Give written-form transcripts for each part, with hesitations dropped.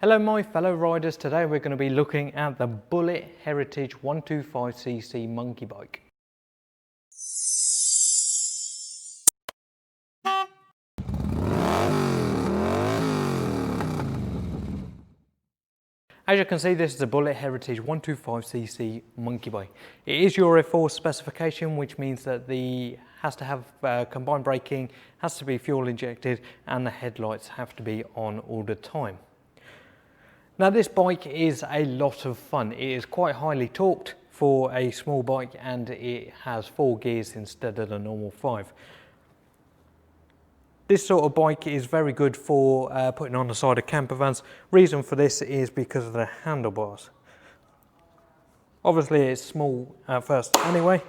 Hello my fellow riders, today we're going to be looking at the Bullit Heritage 125cc monkey bike. As you can see, this is a Bullit Heritage 125cc monkey bike. It is Euro 4 specification, which means that the has to have combined braking, has to be fuel injected, and the headlights have to be on all the time. Now this bike is a lot of fun. It is quite highly torqued for a small bike, and it has 4 gears instead of the normal 5. This sort of bike is very good for putting on the side of camper vans. Reason for this is because of the handlebars. Obviously it's small at first anyway,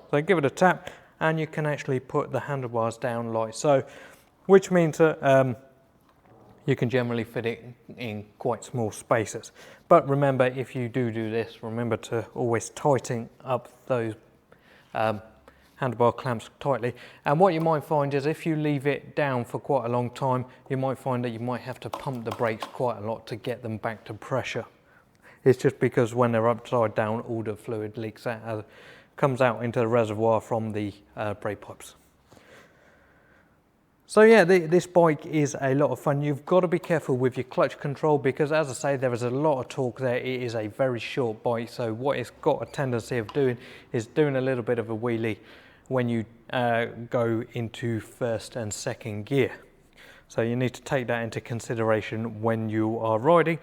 so give it a tap and you can actually put the handlebars down like so, which means that you can generally fit it in quite small spaces. But remember, if you do this, remember to always tighten up those handlebar clamps tightly. And what you might find is if you leave it down for quite a long time, you might find that you might have to pump the brakes quite a lot to get them back to pressure. It's just because when they're upside down, all the fluid leaks out, comes out into the reservoir from the brake pipes. So yeah, this bike is a lot of fun. You've got to be careful with your clutch control because, as I say, there is a lot of torque there. It is a very short bike, so what it's got a tendency of doing is doing a little bit of a wheelie when you go into first and second gear. So you need to take that into consideration when you are riding.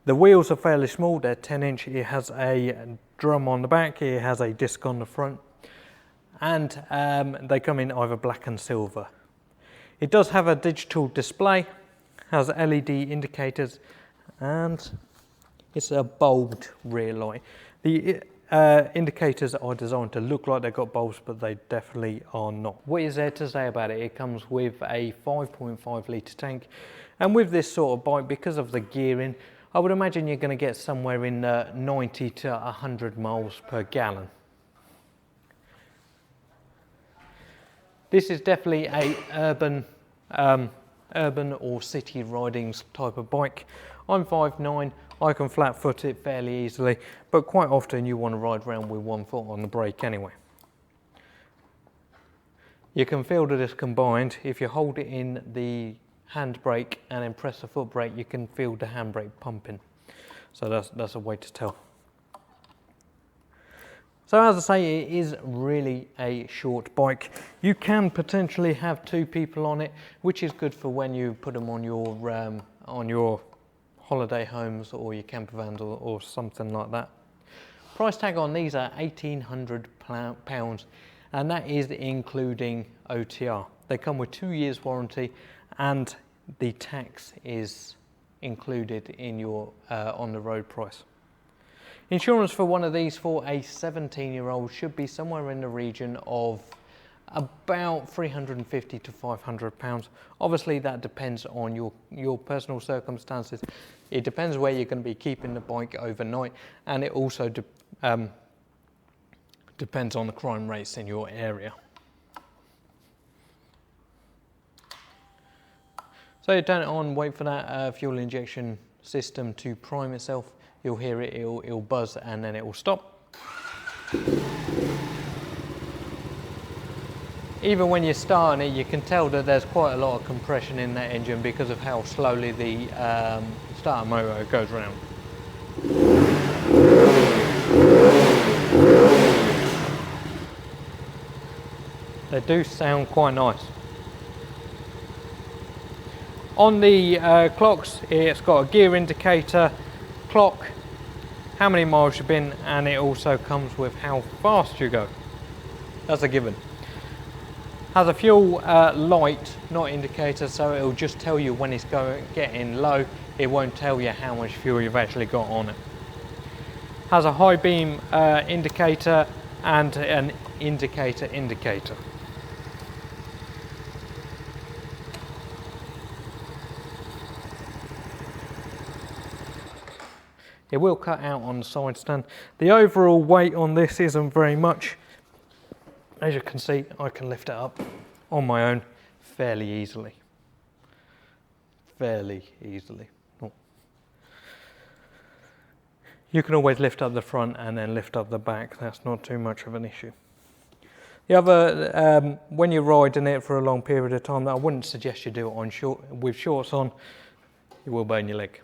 The wheels are fairly small, they're 10-inch. It has a drum on the back, it has a disc on the front, and they come in either black and silver. It does have a digital display, has LED indicators, and it's a bulbed rear light. The indicators are designed to look like they've got bulbs, but they definitely are not. What is there to say about it? It comes with a 5.5 litre tank, and with this sort of bike, because of the gearing, I would imagine you're going to get somewhere in 90 to 100 miles per gallon. This is definitely a urban or city riding type of bike. I'm 5'9", I can flat foot it fairly easily, but quite often you want to ride around with one foot on the brake anyway. You can feel that it's combined. If you hold it in the handbrake and then press the foot brake, you can feel the handbrake pumping. So that's a way to tell. So as I say, it is really a short bike. You can potentially have 2 people on it, which is good for when you put them on your holiday homes or your camper vans or something like that. Price tag on these are £1,800, and that is including OTR. They come with 2 years warranty, and the tax is included in your on the road price. Insurance for one of these for a 17-year-old should be somewhere in the region of about £350 to £500. Obviously that depends on your personal circumstances. It depends where you're going to be keeping the bike overnight, and it also depends on the crime rates in your area. So you turn it on, wait for that fuel injection system to prime itself. You'll hear it, it'll buzz, and then it will stop. Even when you're starting it, you can tell that there's quite a lot of compression in that engine because of how slowly the starter motor goes round. They do sound quite nice. On the clocks, it's got a gear indicator, clock, how many miles you've been, and it also comes with how fast you go. That's a given. Has a fuel light, not indicator, so it'll just tell you when it's getting low. It won't tell you how much fuel you've actually got on it. Has a high beam indicator and an indicator. It will cut out on the side stand. The overall weight on this isn't very much. As you can see, I can lift it up on my own fairly easily. You can always lift up the front and then lift up the back. That's not too much of an issue. The other, when you're riding it for a long period of time, I wouldn't suggest you do it on with shorts on. You will burn your leg.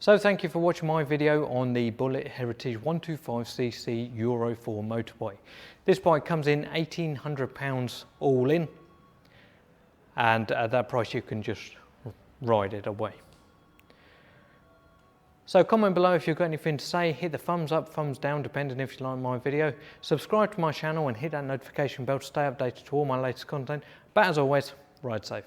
So thank you for watching my video on the Bullit Heritage 125cc Euro 4 motorbike. This bike comes in £1,800 all in, and at that price you can just ride it away. So comment below if you've got anything to say, hit the thumbs up, thumbs down depending if you like my video. Subscribe to my channel and hit that notification bell to stay updated to all my latest content. But as always, ride safe.